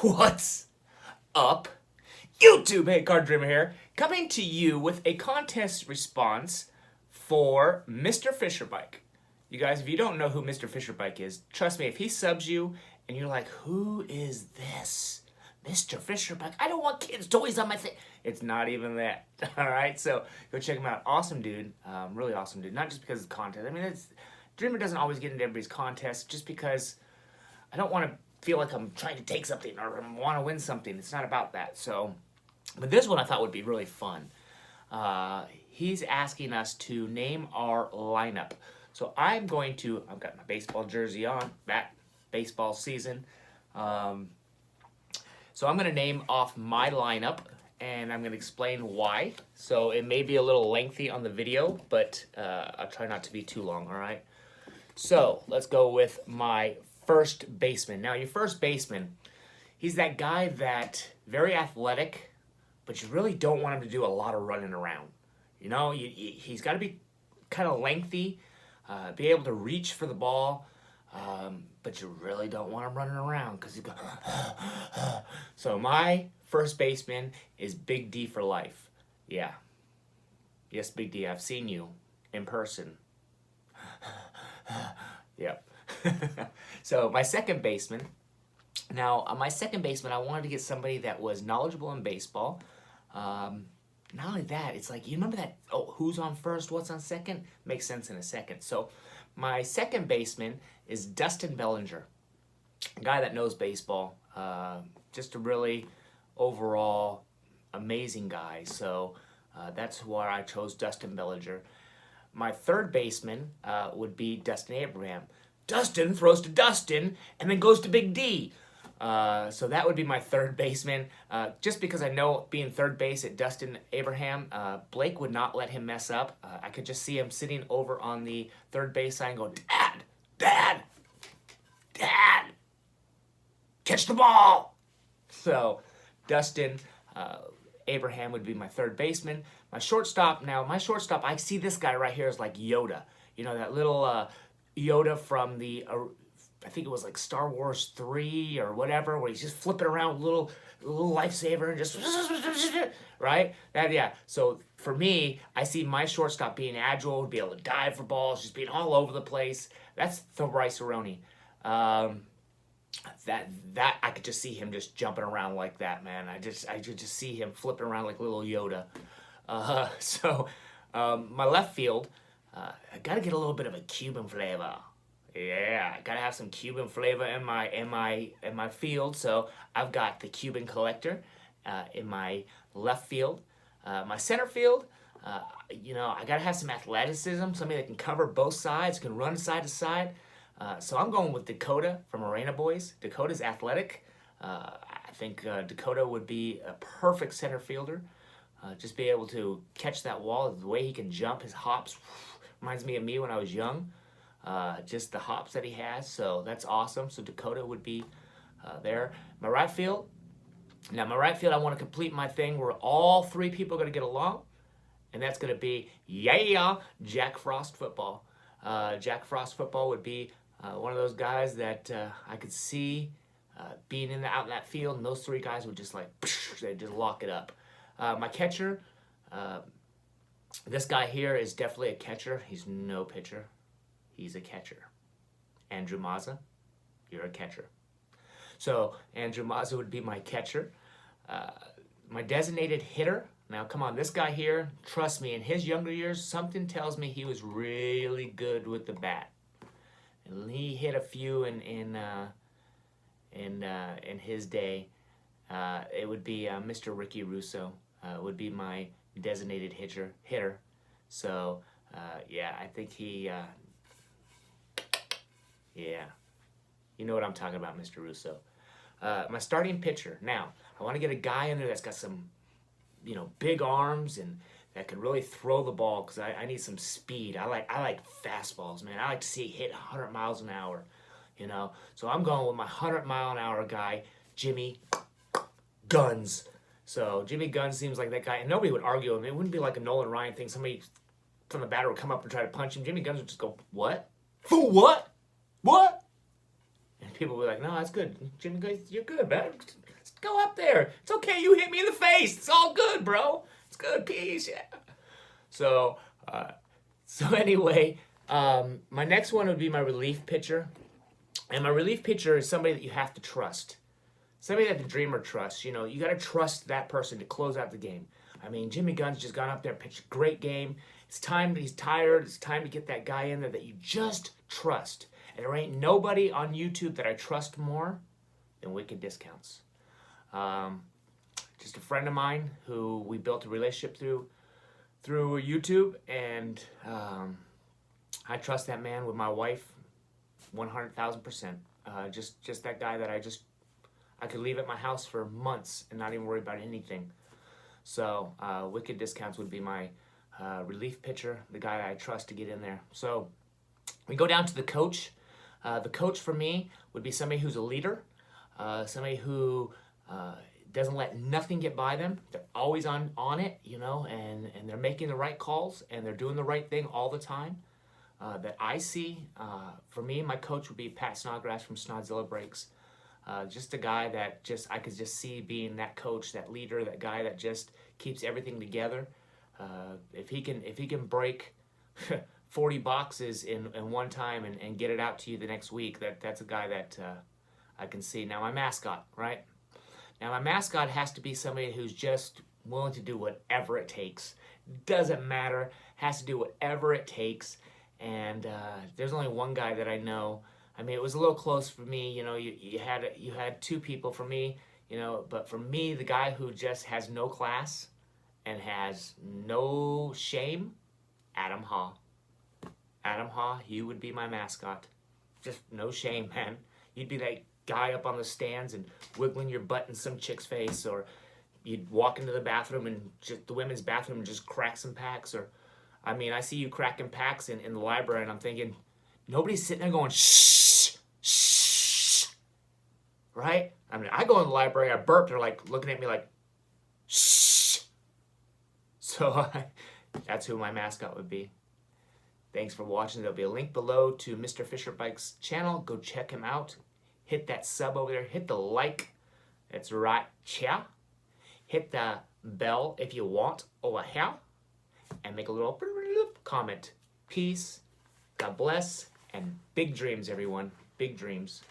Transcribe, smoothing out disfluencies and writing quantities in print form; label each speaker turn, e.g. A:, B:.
A: What's up, YouTube? Hey, Card Dreamer here, coming to you with a contest response for Mrfisherbike. You guys, if you don't know who Mrfisherbike is, trust me, if he subs you and you're like, who is this? Mrfisherbike? I don't want kids' toys on my thing. It's not even that. All right, so go check him out. Awesome dude, really awesome dude. Not just because of the contest. I mean, Dreamer doesn't always get into everybody's contests just because I don't want to feel like I'm trying to take something or want to win something. It's not about that. So, but this one I thought would be really fun. He's asking us to name our lineup. So I've got my baseball jersey on, back baseball season. So I'm going to name off my lineup and I'm going to explain why. So it may be a little lengthy on the video, but I'll try not to be too long, all right? So let's go with my first baseman. Now, your first baseman, he's that guy that very athletic, but you really don't want him to do a lot of running around. You know, he's got to be kind of lengthy, be able to reach for the ball, but you really don't want him running around because you go. So my first baseman is Big D for life. Yeah. Yes, Big D, I've seen you in person. Yep. So my second baseman. Now, my second baseman, I wanted to get somebody that was knowledgeable in baseball. Not only that, it's like, you remember that, who's on first, what's on second? Makes sense in a second. So my second baseman is Dustin Bellinger, a guy that knows baseball. Just a really overall amazing guy. So that's why I chose Dustin Bellinger. My third baseman would be Dustin Abraham. Dustin throws to Dustin and then goes to Big D. So that would be my third baseman. Just because I know being third base at Dustin Abraham, Blake would not let him mess up. I could just see him sitting over on the third base side going, Dad, Dad, Dad, catch the ball. So Dustin Abraham would be my third baseman. My shortstop, I see this guy right here as like Yoda. You know, that little Yoda from the, I think it was like Star Wars 3 or whatever, where he's just flipping around with a little lifesaver and just, right? Yeah. So for me, I see my shortstop being agile, be able to dive for balls, just being all over the place. That's the Rice-A-Roni. That I could just see him just jumping around like that, man. I could just see him flipping around like little Yoda. So my left field, I gotta get a little bit of a Cuban flavor. Yeah, I gotta have some Cuban flavor in my field. So I've got the Cuban Collector in my left field. My center field, you know, I gotta have some athleticism, somebody that can cover both sides, can run side to side. So I'm going with Dakota from Arena Boys. Dakota's athletic. I think Dakota would be a perfect center fielder. Just be able to catch that wall. The way he can jump, his hops, reminds me of me when I was young. Just the hops that he has. So that's awesome. So Dakota would be there. My right field. Now my right field, I want to complete my thing where all three people are going to get along. And that's going to be, Jack Frost football. Jack Frost football would be one of those guys that I could see being out in that field, and those three guys would just like, they'd just lock it up. My catcher, this guy here is definitely a catcher. He's no pitcher. He's a catcher. Andrew Mazza, you're a catcher. So Andrew Mazza would be my catcher. My designated hitter. Now, come on, this guy here, trust me, in his younger years, something tells me he was really good with the bat. And he hit a few in his day. It would be Mr. Ricky Russo would be my designated hitter. So, yeah, I think he, yeah, you know what I'm talking about, Mr. Russo. My starting pitcher. Now, I want to get a guy in there that's got some, you know, big arms and that can really throw the ball because I need some speed. I like fastballs, man. I like to see it hit 100 miles an hour, you know. So I'm going with my 100-mile-an-hour guy, Jimmy Guns. So Jimmy Guns seems like that guy, and nobody would argue him. It wouldn't be like a Nolan Ryan thing. Somebody from the batter would come up and try to punch him. Jimmy Guns would just go, what? Fool, what? What? And people would be like, no, that's good. Jimmy Guns, you're good, man. Go up there. It's okay. You hit me in the face. It's all good, bro. It's good. Peace. Yeah. So, anyway, my next one would be my relief pitcher. And my relief pitcher is somebody that you have to trust. Somebody that the dreamer trusts. You know, you got to trust that person to close out the game. I mean, Jimmy Gunn's just gone up there, pitched a great game. It's time, he's tired. It's time to get that guy in there that you just trust. And there ain't nobody on YouTube that I trust more than Wicked Discounts. Just a friend of mine who we built a relationship through YouTube, and I trust that man with my wife 100,000%. Just that guy that I could leave at my house for months and not even worry about anything. So Wicked Discounts would be my relief pitcher, the guy I trust to get in there. So we go down to the coach. The coach for me would be somebody who's a leader, somebody who doesn't let nothing get by them. They're always on it, you know, and they're making the right calls and they're doing the right thing all the time. That I see, for me, my coach would be Pat Snodgrass from Snodzilla Brakes. Just a guy that I could just see being that coach, that leader, that guy that just keeps everything together. If he can break 40 boxes in one time and get it out to you the next week, that's a guy that I can see. Now my mascot, right? Now my mascot has to be somebody who's just willing to do whatever it takes. Doesn't matter, has to do whatever it takes. And there's only one guy that I know. I mean, it was a little close for me. You know, you had two people for me. You know, but for me, the guy who just has no class and has no shame, Adam Haw. Adam Haw, he would be my mascot. Just no shame, man. You'd be that guy up on the stands and wiggling your butt in some chick's face, or you'd walk into the bathroom and just the women's bathroom and just crack some packs. Or, I mean, I see you cracking packs in the library, and I'm thinking, nobody's sitting there going, shh, shh, right? I mean, I go in the library, I burp, they're like looking at me like, shh. So that's who my mascot would be. Thanks for watching. There'll be a link below to Mrfisherbike's channel. Go check him out. Hit that sub over there. Hit the like. That's right, chia. Hit the bell if you want over here. And make a little comment. Peace. God bless. And big dreams, everyone. Big dreams.